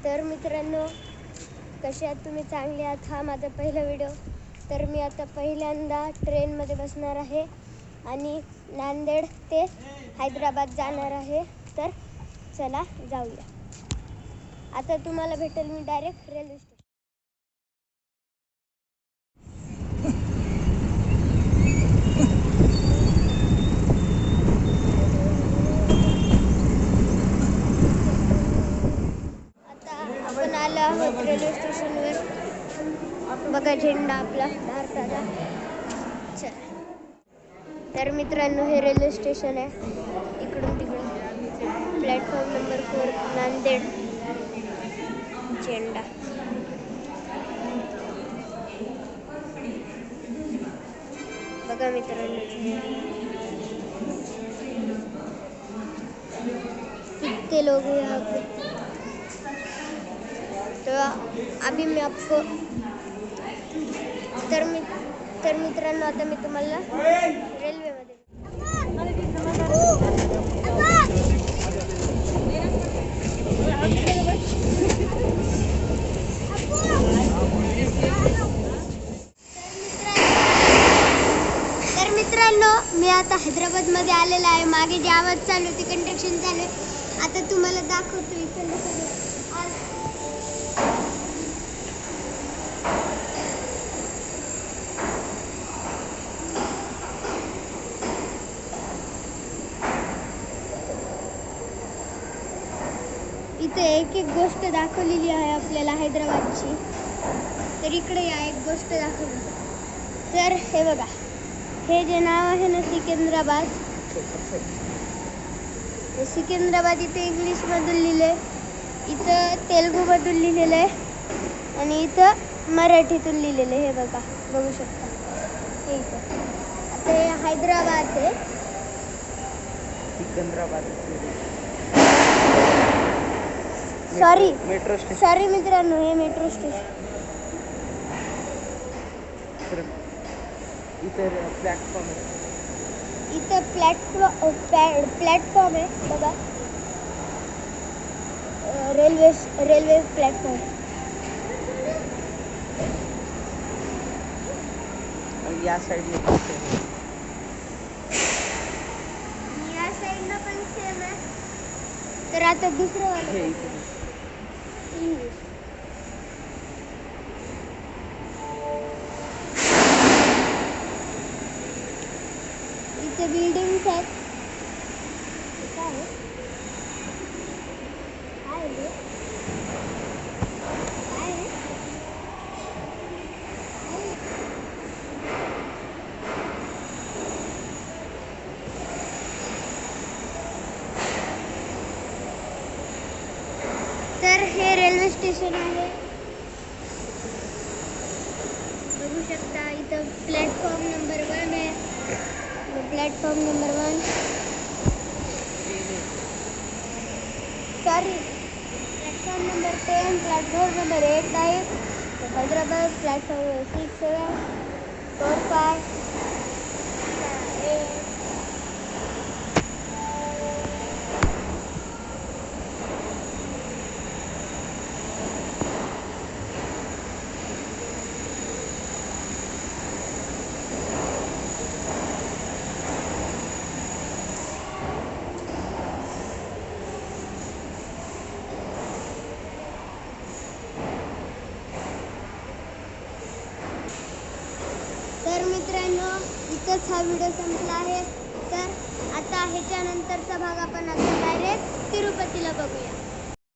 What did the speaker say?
तर मित्रांनो, कसे आहात तुम्ही? चांगले आहात? हा माझा पहिला व्हिडिओ. तर मी आता पहिल्यांदा ट्रेनमध्ये बसणार आहे आणि नांदेड ते हैदराबाद जाणार आहे. तर चला जाऊया. आता तुम्हाला भेटेल मी डायरेक्ट रेल्वे स्टेशन. आता आपण आलो आहोत रेल्वे स्टेशनवर. बघा झेंडा आपला भारताचा. चला. तर मित्रांनो, हे रेल्वे स्टेशन आहे. इकडून तिकडून प्लॅटफॉर्म नंबर 4 नांदेड. झेंडा बघा मित्रांनो, कितने लोग हैं यहाँ पे. तो अभी मैं आपको तर मित्रांनो, आता मी तुम्हाला रेल्वेमध्ये मी आता हैदराबादमध्ये आलेला आहे. मागे जे आवाज चालू होते, कंस्ट्रक्शन चालू आहे. आता तुम्हाला दाखवतो इथं एक एक गोष्ट दाखवलेली आहे आपल्याला हैदराबादची. तर इकडे या एक गोष्ट दाखवली. तर हे बघा, हे जे नाव आहे ना, सिकंदराबाद. सिकंदराबाद इथे इंग्लिशमधून लिहिले, इथं तेलुगूमधून लिहिलेलं आहे आणि इथं मराठीतून लिहिलेलं आहे. हे बघा, बघू शकता. हे इथं आता हे हैदराबाद आहे. सिकंदराबाद. Metro station. सॉरी मित्रांनो, हे मेट्रो स्टेशन. इतर प्लॅटफॉर्म आहे. इथं प्लॅटफॉर्म आहे बघा. Railway platform. या साईडने पण सेम आहे. तर आता दुसरं वालं इंग्लिश. इथे बिल्डिंग्स आहेत. काय तर हे रेल्वे स्टेशन आहे. बघू शकता इथं प्लॅटफॉर्म नंबर 1 आहे. Platform number 1 platform number 10, platform number 8 आहे. हैदराबाद प्लॅटफॉर्म 6, 7, 4, 5, 8. तर मित्रांनो, इथंच हा व्हिडिओ संपला आहे. तर आता ह्याच्यानंतरचा भाग आपण आता डायरेक्ट तिरुपतीला बघूया.